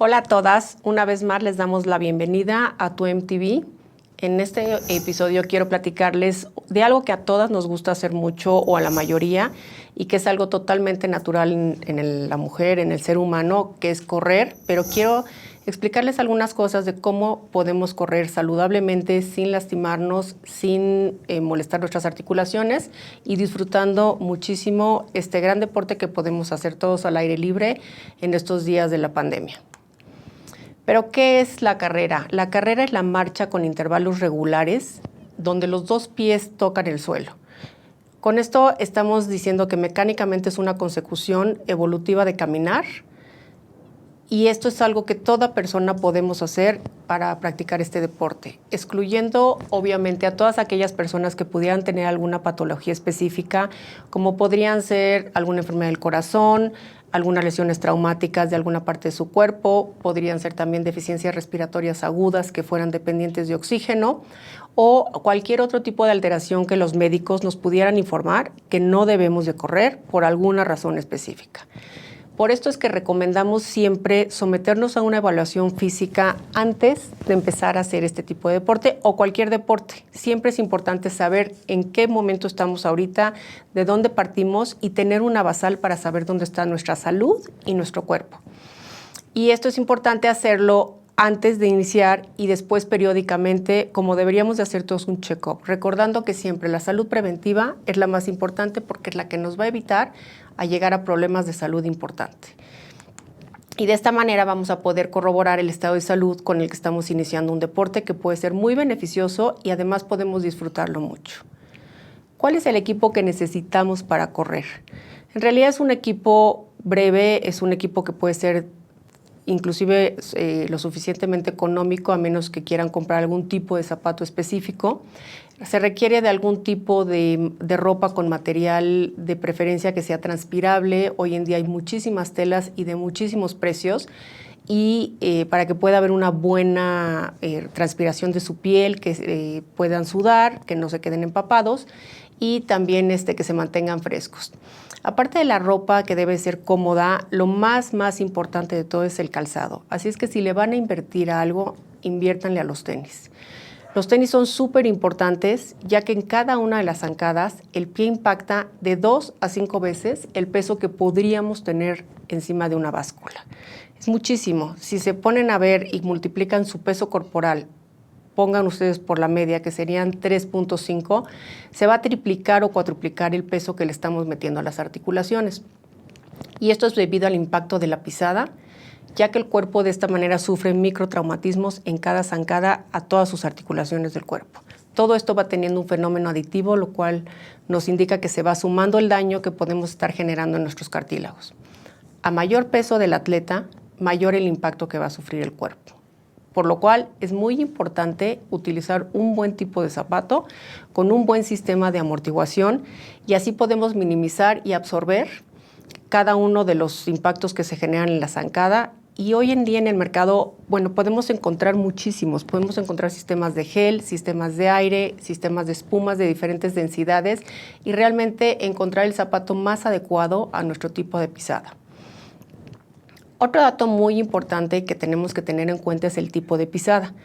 Hola a todas, una vez más les damos la bienvenida a Tu MTV. En este episodio quiero platicarles de algo que a todas nos gusta hacer mucho o a la mayoría y que es algo totalmente natural en la mujer, en el ser humano, que es correr, pero quiero explicarles algunas cosas de cómo podemos correr saludablemente sin lastimarnos, sin molestar nuestras articulaciones y disfrutando muchísimo este gran deporte que podemos hacer todos al aire libre en estos días de la pandemia. ¿Pero qué es la carrera? La carrera es la marcha con intervalos regulares donde los dos pies tocan el suelo. Con esto estamos diciendo que mecánicamente es una consecución evolutiva de caminar y esto es algo que toda persona podemos hacer para practicar este deporte, excluyendo obviamente a todas aquellas personas que pudieran tener alguna patología específica, como podrían ser alguna enfermedad del corazón, algunas lesiones traumáticas de alguna parte de su cuerpo, podrían ser también deficiencias respiratorias agudas que fueran dependientes de oxígeno o cualquier otro tipo de alteración que los médicos nos pudieran informar que no debemos de correr por alguna razón específica. Por esto es que recomendamos siempre someternos a una evaluación física antes de empezar a hacer este tipo de deporte o cualquier deporte. Siempre es importante saber en qué momento estamos ahorita, de dónde partimos y tener una basal para saber dónde está nuestra salud y nuestro cuerpo. Y esto es importante hacerlo antes de iniciar y después periódicamente, como deberíamos de hacer todos un check-up, recordando que siempre la salud preventiva es la más importante porque es la que nos va a evitar a llegar a problemas de salud importantes. Y de esta manera vamos a poder corroborar el estado de salud con el que estamos iniciando un deporte que puede ser muy beneficioso y además podemos disfrutarlo mucho. ¿Cuál es el equipo que necesitamos para correr? En realidad es un equipo breve, es un equipo que puede ser inclusive lo suficientemente económico, a menos que quieran comprar algún tipo de zapato específico. Se requiere de algún tipo de ropa con material de preferencia que sea transpirable. Hoy en día hay muchísimas telas y de muchísimos precios y para que pueda haber una buena transpiración de su piel, que puedan sudar, que no se queden empapados y también que se mantengan frescos. Aparte de la ropa que debe ser cómoda, lo más importante de todo es el calzado. Así es que si le van a invertir a algo, inviértanle a los tenis. Los tenis son súper importantes, ya que en cada una de las zancadas el pie impacta de 2 a 5 veces el peso que podríamos tener encima de una báscula. Es muchísimo. Si se ponen a ver y multiplican su peso corporal, pongan ustedes por la media, que serían 3.5, se va a triplicar o cuadruplicar el peso que le estamos metiendo a las articulaciones. Y esto es debido al impacto de la pisada, ya que el cuerpo de esta manera sufre microtraumatismos en cada zancada a todas sus articulaciones del cuerpo. Todo esto va teniendo un fenómeno aditivo, lo cual nos indica que se va sumando el daño que podemos estar generando en nuestros cartílagos. A mayor peso del atleta, mayor el impacto que va a sufrir el cuerpo. Por lo cual es muy importante utilizar un buen tipo de zapato con un buen sistema de amortiguación y así podemos minimizar y absorber cada uno de los impactos que se generan en la zancada. Y hoy en día en el mercado, podemos encontrar muchísimos. Podemos encontrar sistemas de gel, sistemas de aire, sistemas de espumas de diferentes densidades y realmente encontrar el zapato más adecuado a nuestro tipo de pisada. Otro dato muy importante que tenemos que tener en cuenta es el tipo de pisada.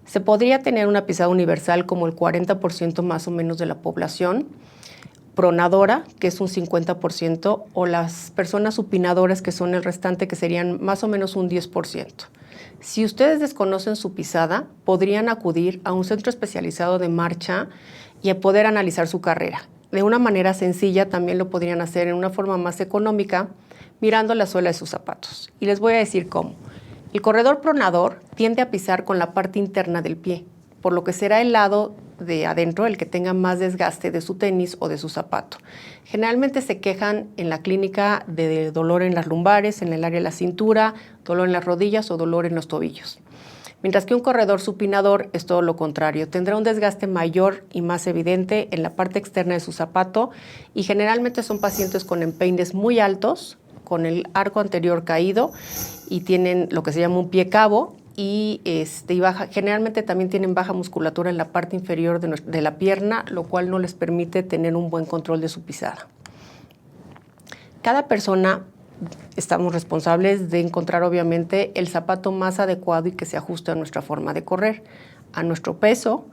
Se podría tener una pisada universal como el 40% más o menos de la población, pronadora, que es un 50%, o las personas supinadoras, que son el restante, que serían más o menos un 10%. Si ustedes desconocen su pisada, podrían acudir a un centro especializado de marcha y a poder analizar su carrera. De una manera sencilla también lo podrían hacer en una forma más económica, mirando la suela de sus zapatos. Y les voy a decir cómo. El corredor pronador tiende a pisar con la parte interna del pie, por lo que será el lado de adentro el que tenga más desgaste de su tenis o de su zapato. Generalmente se quejan en la clínica de dolor en las lumbares, en el área de la cintura, dolor en las rodillas o dolor en los tobillos. Mientras que un corredor supinador es todo lo contrario, tendrá un desgaste mayor y más evidente en la parte externa de su zapato y generalmente son pacientes con empeines muy altos, con el arco anterior caído y tienen lo que se llama un pie cabo y generalmente también tienen baja musculatura en la parte inferior de la pierna, lo cual no les permite tener un buen control de su pisada. Cada persona estamos responsables de encontrar obviamente el zapato más adecuado y que se ajuste a nuestra forma de correr, a nuestro peso,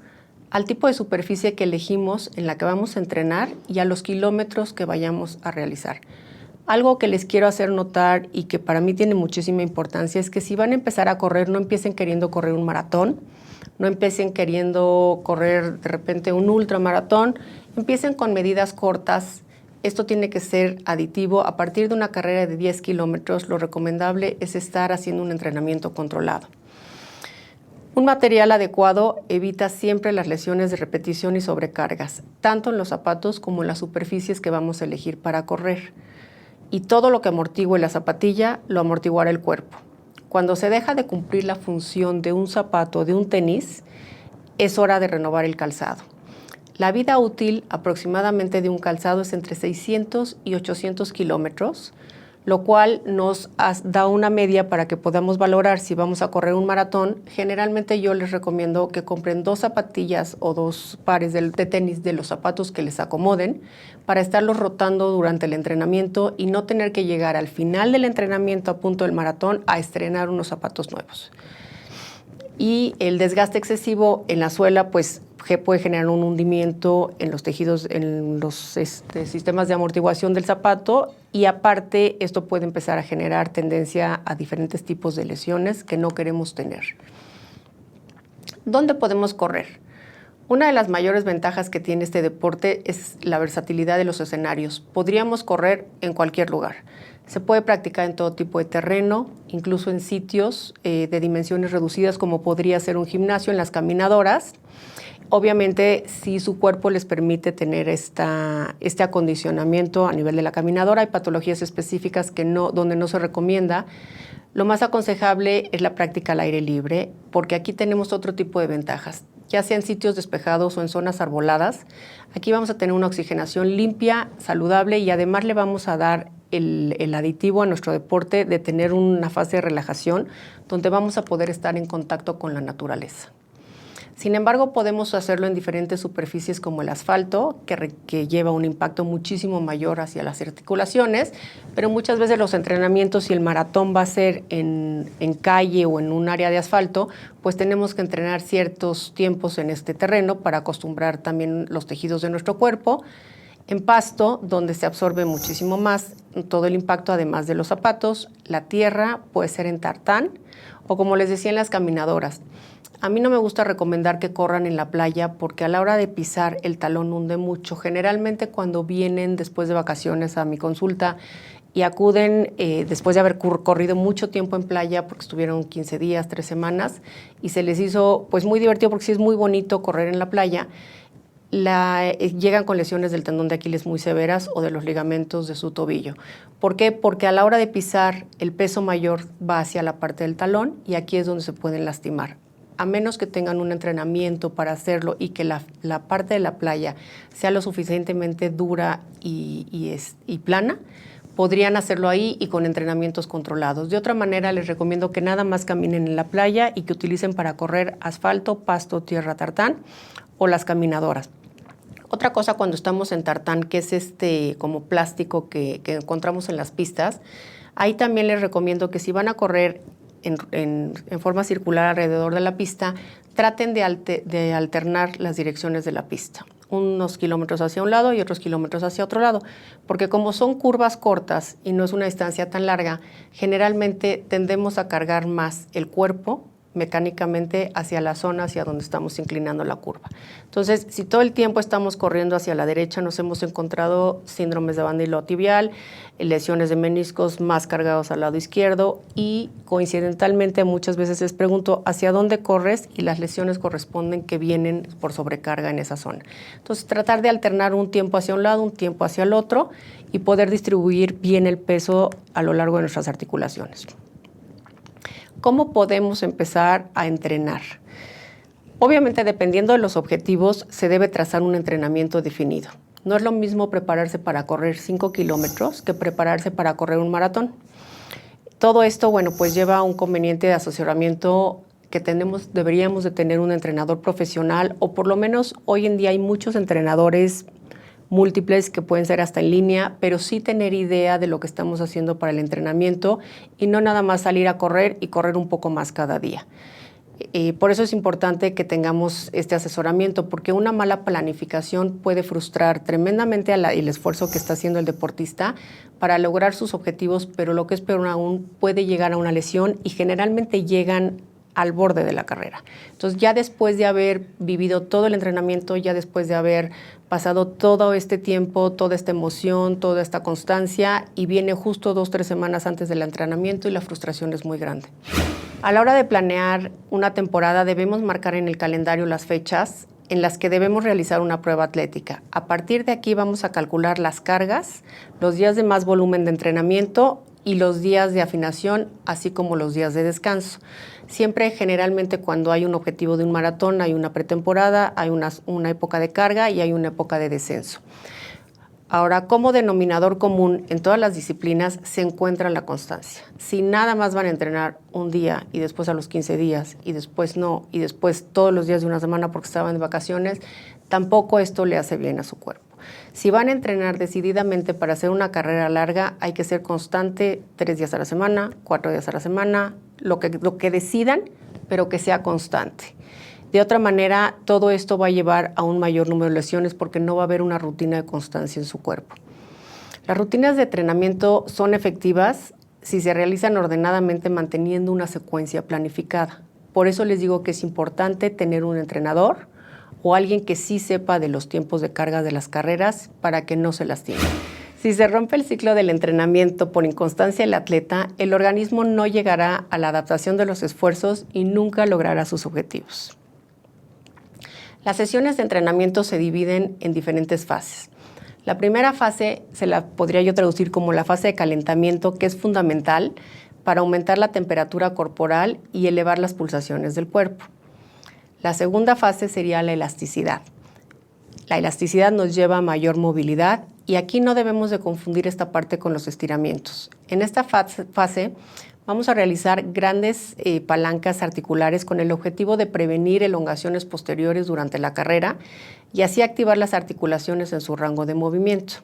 al tipo de superficie que elegimos en la que vamos a entrenar y a los kilómetros que vayamos a realizar. Algo que les quiero hacer notar y que para mí tiene muchísima importancia es que si van a empezar a correr, no empiecen queriendo correr un maratón, no empiecen queriendo correr de repente un ultramaratón, empiecen con medidas cortas. Esto tiene que ser aditivo. A partir de una carrera de 10 kilómetros, lo recomendable es estar haciendo un entrenamiento controlado. Un material adecuado evita siempre las lesiones de repetición y sobrecargas, tanto en los zapatos como en las superficies que vamos a elegir para correr. Y todo lo que amortigue la zapatilla, lo amortiguará el cuerpo. Cuando se deja de cumplir la función de un zapato o de un tenis, es hora de renovar el calzado. La vida útil aproximadamente de un calzado es entre 600 y 800 kilómetros, lo cual nos da una media para que podamos valorar si vamos a correr un maratón. Generalmente yo les recomiendo que compren 2 zapatillas o 2 pares de tenis de los zapatos que les acomoden para estarlos rotando durante el entrenamiento y no tener que llegar al final del entrenamiento a punto del maratón a estrenar unos zapatos nuevos. Y el desgaste excesivo en la suela pues puede generar un hundimiento en los tejidos, en los sistemas de amortiguación del zapato, y aparte esto puede empezar a generar tendencia a diferentes tipos de lesiones que no queremos tener. ¿Dónde podemos correr? Una de las mayores ventajas que tiene este deporte es la versatilidad de los escenarios. Podríamos correr en cualquier lugar. Se puede practicar en todo tipo de terreno, incluso en sitios de dimensiones reducidas como podría ser un gimnasio, en las caminadoras. Obviamente, si su cuerpo les permite tener este acondicionamiento a nivel de la caminadora, hay patologías específicas donde no se recomienda. Lo más aconsejable es la práctica al aire libre, porque aquí tenemos otro tipo de ventajas, ya sea en sitios despejados o en zonas arboladas. Aquí vamos a tener una oxigenación limpia, saludable, y además le vamos a dar el aditivo a nuestro deporte de tener una fase de relajación donde vamos a poder estar en contacto con la naturaleza. Sin embargo, podemos hacerlo en diferentes superficies como el asfalto, que lleva un impacto muchísimo mayor hacia las articulaciones, pero muchas veces los entrenamientos, si el maratón va a ser en calle o en un área de asfalto, pues tenemos que entrenar ciertos tiempos en este terreno para acostumbrar también los tejidos de nuestro cuerpo. En pasto, donde se absorbe muchísimo más todo el impacto, además de los zapatos. La tierra puede ser en tartán o, como les decía, en las caminadoras. A mí no me gusta recomendar que corran en la playa porque a la hora de pisar el talón hunde mucho. Generalmente cuando vienen después de vacaciones a mi consulta y acuden después de haber corrido mucho tiempo en playa, porque estuvieron 15 días, 3 semanas, y se les hizo pues muy divertido porque sí es muy bonito correr en la playa, llegan con lesiones del tendón de Aquiles muy severas o de los ligamentos de su tobillo. ¿Por qué? Porque a la hora de pisar el peso mayor va hacia la parte del talón y aquí es donde se pueden lastimar. A menos que tengan un entrenamiento para hacerlo y que la parte de la playa sea lo suficientemente dura y plana, podrían hacerlo ahí y con entrenamientos controlados. De otra manera, les recomiendo que nada más caminen en la playa y que utilicen para correr asfalto, pasto, tierra, tartán o las caminadoras. Otra cosa cuando estamos en tartán, que es como plástico que encontramos en las pistas, ahí también les recomiendo que si van a correr en forma circular alrededor de la pista, traten de alternar las direcciones de la pista. Unos kilómetros hacia un lado y otros kilómetros hacia otro lado, porque como son curvas cortas y no es una distancia tan larga, generalmente tendemos a cargar más el cuerpo mecánicamente hacia la zona hacia donde estamos inclinando la curva. Entonces, si todo el tiempo estamos corriendo hacia la derecha, nos hemos encontrado síndromes de banda isquiotibial, lesiones de meniscos más cargados al lado izquierdo y coincidentalmente muchas veces les pregunto ¿hacia dónde corres? Y las lesiones corresponden que vienen por sobrecarga en esa zona. Entonces, tratar de alternar un tiempo hacia un lado, un tiempo hacia el otro y poder distribuir bien el peso a lo largo de nuestras articulaciones. ¿Cómo podemos empezar a entrenar? Obviamente, dependiendo de los objetivos, se debe trazar un entrenamiento definido. No es lo mismo prepararse para correr 5 kilómetros que prepararse para correr un maratón. Todo esto, pues lleva a un conveniente de asesoramiento que deberíamos de tener un entrenador profesional, o por lo menos hoy en día hay muchos entrenadores múltiples que pueden ser hasta en línea, pero sí tener idea de lo que estamos haciendo para el entrenamiento y no nada más salir a correr y correr un poco más cada día. Por eso es importante que tengamos este asesoramiento, porque una mala planificación puede frustrar tremendamente el esfuerzo que está haciendo el deportista para lograr sus objetivos, pero lo que es peor aún, puede llegar a una lesión y generalmente llegan al borde de la carrera. Entonces, ya después de haber vivido todo el entrenamiento, ya después de haber pasado todo este tiempo, toda esta emoción, toda esta constancia, y viene justo 2 o 3 semanas antes del entrenamiento y la frustración es muy grande. A la hora de planear una temporada, debemos marcar en el calendario las fechas en las que debemos realizar una prueba atlética. A partir de aquí vamos a calcular las cargas, los días de más volumen de entrenamiento y los días de afinación, así como los días de descanso. Siempre, generalmente, cuando hay un objetivo de un maratón, hay una pretemporada, hay una época de carga y hay una época de descenso. Ahora, como denominador común en todas las disciplinas se encuentra la constancia. Si nada más van a entrenar un día y después a los 15 días y después no, y después todos los días de una semana porque estaban de vacaciones, tampoco esto le hace bien a su cuerpo. Si van a entrenar decididamente para hacer una carrera larga, hay que ser constante 3 días a la semana, 4 días a la semana, lo que decidan, pero que sea constante. De otra manera, todo esto va a llevar a un mayor número de lesiones porque no va a haber una rutina de constancia en su cuerpo. Las rutinas de entrenamiento son efectivas si se realizan ordenadamente manteniendo una secuencia planificada. Por eso les digo que es importante tener un entrenador o alguien que sí sepa de los tiempos de carga de las carreras para que no se lastime. Si se rompe el ciclo del entrenamiento por inconstancia del atleta, el organismo no llegará a la adaptación de los esfuerzos y nunca logrará sus objetivos. Las sesiones de entrenamiento se dividen en diferentes fases. La primera fase se la podría yo traducir como la fase de calentamiento, que es fundamental para aumentar la temperatura corporal y elevar las pulsaciones del cuerpo. La segunda fase sería la elasticidad. La elasticidad nos lleva a mayor movilidad y aquí no debemos de confundir esta parte con los estiramientos. En esta fase vamos a realizar grandes palancas articulares con el objetivo de prevenir elongaciones posteriores durante la carrera y así activar las articulaciones en su rango de movimiento.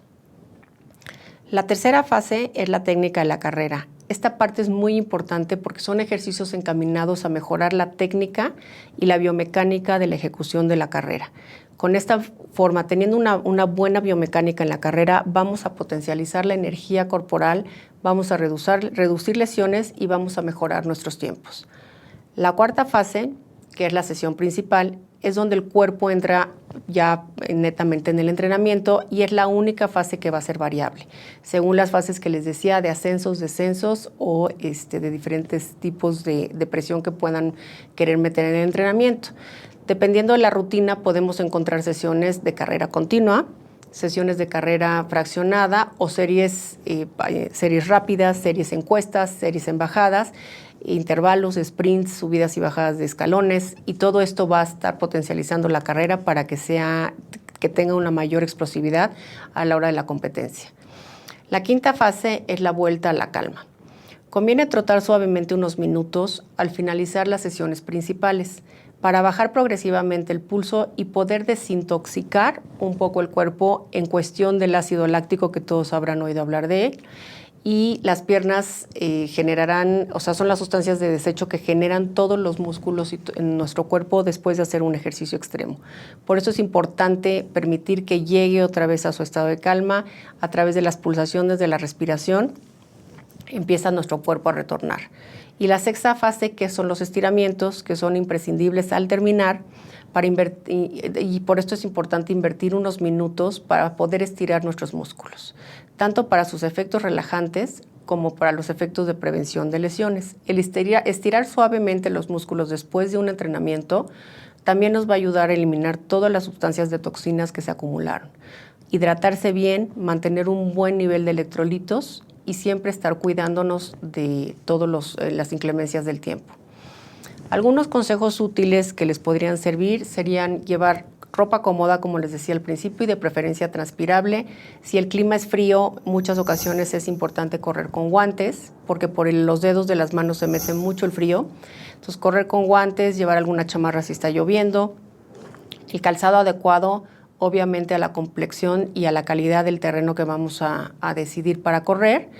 La tercera fase es la técnica de la carrera. Esta parte es muy importante porque son ejercicios encaminados a mejorar la técnica y la biomecánica de la ejecución de la carrera. Con esta forma, teniendo una buena biomecánica en la carrera, vamos a potencializar la energía corporal, vamos a reducir lesiones y vamos a mejorar nuestros tiempos. La cuarta fase, que es la sesión principal, es donde el cuerpo entra ya netamente en el entrenamiento y es la única fase que va a ser variable, según las fases que les decía de ascensos, descensos o de diferentes tipos de presión que puedan querer meter en el entrenamiento. Dependiendo de la rutina, podemos encontrar sesiones de carrera continua, sesiones de carrera fraccionada o series rápidas, series en cuestas, series en bajadas, intervalos, sprints, subidas y bajadas de escalones, y todo esto va a estar potencializando la carrera para que tenga una mayor explosividad a la hora de la competencia. La quinta fase es la vuelta a la calma. Conviene trotar suavemente unos minutos al finalizar las sesiones principales para bajar progresivamente el pulso y poder desintoxicar un poco el cuerpo en cuestión del ácido láctico que todos habrán oído hablar de él. Y las piernas son las sustancias de desecho que generan todos los músculos en nuestro cuerpo después de hacer un ejercicio extremo. Por eso es importante permitir que llegue otra vez a su estado de calma a través de las pulsaciones de la respiración. Empieza nuestro cuerpo a retornar. Y la sexta fase, que son los estiramientos, que son imprescindibles al terminar, y por esto es importante invertir unos minutos para poder estirar nuestros músculos, tanto para sus efectos relajantes como para los efectos de prevención de lesiones. El estirar suavemente los músculos después de un entrenamiento también nos va a ayudar a eliminar todas las sustancias de toxinas que se acumularon. Hidratarse bien, mantener un buen nivel de electrolitos y siempre estar cuidándonos de todas las inclemencias del tiempo. Algunos consejos útiles que les podrían servir serían llevar ropa cómoda, como les decía al principio, y de preferencia transpirable. Si el clima es frío, muchas ocasiones es importante correr con guantes, porque por los dedos de las manos se mete mucho el frío. Entonces, correr con guantes, llevar alguna chamarra si está lloviendo. El calzado adecuado obviamente a la complexión y a la calidad del terreno que vamos a decidir para correr.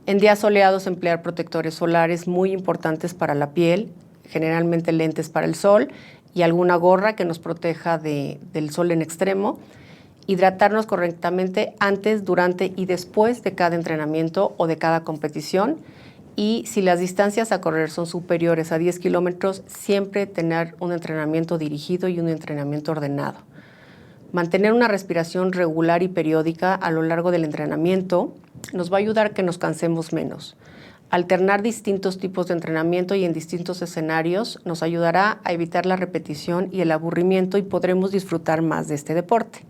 En días soleados, emplear protectores solares muy importantes para la piel, generalmente lentes para el sol y alguna gorra que nos proteja del sol en extremo. Hidratarnos correctamente antes, durante y después de cada entrenamiento o de cada competición. Y si las distancias a correr son superiores a 10 kilómetros, siempre tener un entrenamiento dirigido y un entrenamiento ordenado. Mantener una respiración regular y periódica a lo largo del entrenamiento nos va a ayudar a que nos cansemos menos. Alternar distintos tipos de entrenamiento y en distintos escenarios nos ayudará a evitar la repetición y el aburrimiento y podremos disfrutar más de este deporte.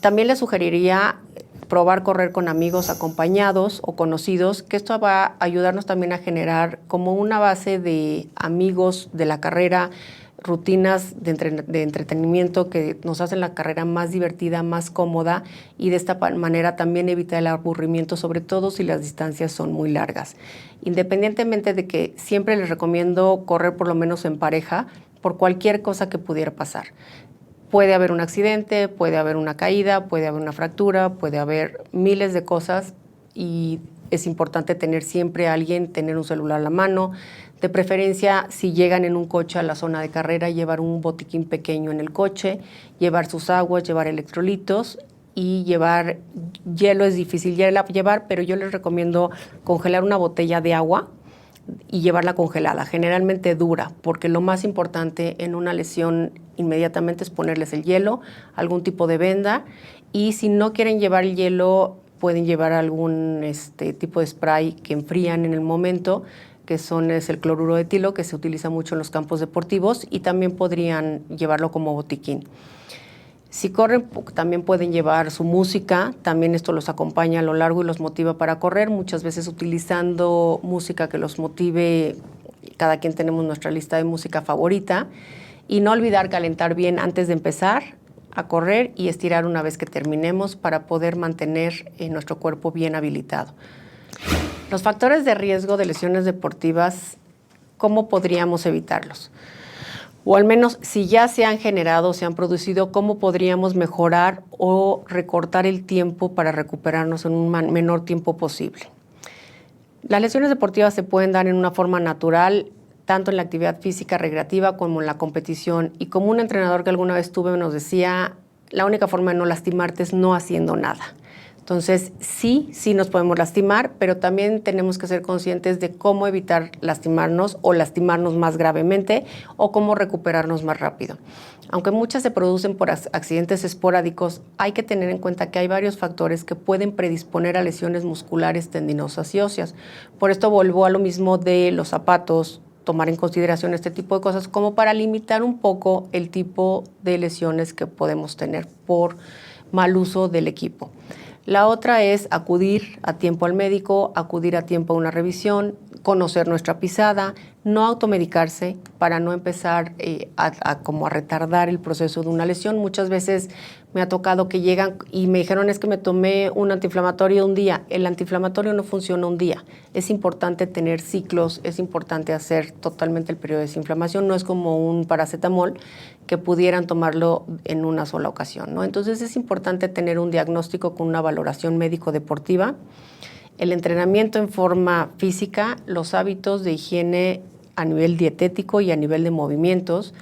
También les sugeriría probar correr con amigos acompañados o conocidos, que esto va a ayudarnos también a generar como una base de amigos de la carrera, rutinas de entretenimiento que nos hacen la carrera más divertida, más cómoda y de esta manera también evita el aburrimiento, sobre todo si las distancias son muy largas. Independientemente de que siempre les recomiendo correr por lo menos en pareja por cualquier cosa que pudiera pasar. Puede haber un accidente, puede haber una caída, puede haber una fractura, puede haber miles de cosas y es importante tener siempre a alguien, tener un celular a la mano. De preferencia, si llegan en un coche a la zona de carrera, llevar un botiquín pequeño en el coche, llevar sus aguas, llevar electrolitos y llevar hielo. Es difícil llevar, pero yo les recomiendo congelar una botella de agua y llevarla congelada, generalmente dura, porque lo más importante en una lesión inmediatamente es ponerles el hielo, algún tipo de venda, y si no quieren llevar el hielo, pueden llevar algún tipo de spray que enfrían en el momento, que es el cloruro de etilo, que se utiliza mucho en los campos deportivos, y también podrían llevarlo como botiquín. Si corren, también pueden llevar su música, también esto los acompaña a lo largo y los motiva para correr, muchas veces utilizando música que los motive. Cada quien tenemos nuestra lista de música favorita, y no olvidar calentar bien antes de empezar a correr y estirar una vez que terminemos para poder mantener nuestro cuerpo bien habilitado. Los factores de riesgo de lesiones deportivas, ¿cómo podríamos evitarlos? O al menos, si ya se han generado, se han producido, ¿cómo podríamos mejorar o recortar el tiempo para recuperarnos en un menor tiempo posible? Las lesiones deportivas se pueden dar en una forma natural, tanto en la actividad física recreativa como en la competición. Y como un entrenador que alguna vez tuve nos decía, la única forma de no lastimarte es no haciendo nada. Entonces, sí nos podemos lastimar, pero también tenemos que ser conscientes de cómo evitar lastimarnos o lastimarnos más gravemente o cómo recuperarnos más rápido. Aunque muchas se producen por accidentes esporádicos, hay que tener en cuenta que hay varios factores que pueden predisponer a lesiones musculares, tendinosas y óseas. Por esto vuelvo a lo mismo de los zapatos, tomar en consideración este tipo de cosas como para limitar un poco el tipo de lesiones que podemos tener por mal uso del equipo. La otra es acudir a tiempo al médico, acudir a tiempo a una revisión, conocer nuestra pisada, no automedicarse para no empezar a retardar el proceso de una lesión. Muchas veces me ha tocado que llegan y me dijeron es que me tomé un antiinflamatorio un día. El antiinflamatorio no funciona un día. Es importante tener ciclos, es importante hacer totalmente el periodo de desinflamación. No es como un paracetamol que pudieran tomarlo en una sola ocasión, ¿no? Entonces es importante tener un diagnóstico con una valoración médico-deportiva, el entrenamiento en forma física, los hábitos de higiene a nivel dietético y a nivel de movimientos,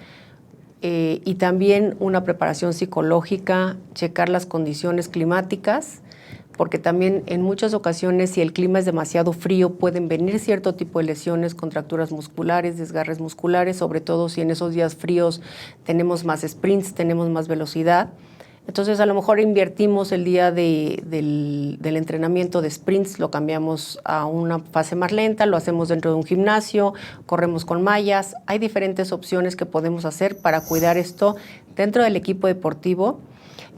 y también una preparación psicológica, checar las condiciones climáticas, porque también en muchas ocasiones si el clima es demasiado frío pueden venir cierto tipo de lesiones, contracturas musculares, desgarres musculares, sobre todo si en esos días fríos tenemos más sprints, tenemos más velocidad. Entonces a lo mejor invertimos el día del entrenamiento de sprints, lo cambiamos a una fase más lenta, lo hacemos dentro de un gimnasio, corremos con mallas. Hay diferentes opciones que podemos hacer para cuidar esto dentro del equipo deportivo.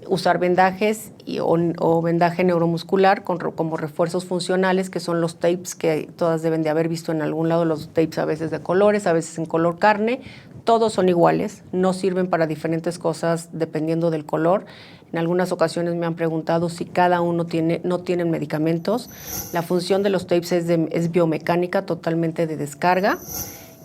Usar vendajes o vendaje neuromuscular como refuerzos funcionales, que son los tapes que todas deben de haber visto en algún lado, los tapes a veces de colores, a veces en color carne. Todos son iguales, no sirven para diferentes cosas dependiendo del color. En algunas ocasiones me han preguntado si cada uno no tienen medicamentos. La función de los tapes es biomecánica, totalmente de descarga.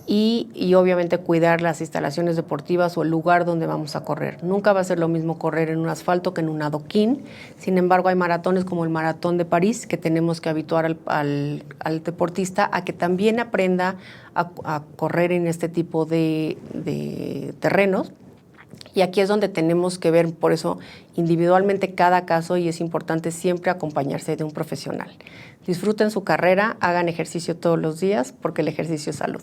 y obviamente cuidar las instalaciones deportivas o el lugar donde vamos a correr. Nunca va a ser lo mismo correr en un asfalto que en un adoquín. Sin embargo, hay maratones como el Maratón de París que tenemos que habituar al deportista a que también aprenda a correr en este tipo de terrenos. Y aquí es donde tenemos que ver, por eso, individualmente cada caso, y es importante siempre acompañarse de un profesional. Disfruten su carrera, hagan ejercicio todos los días, porque el ejercicio es salud.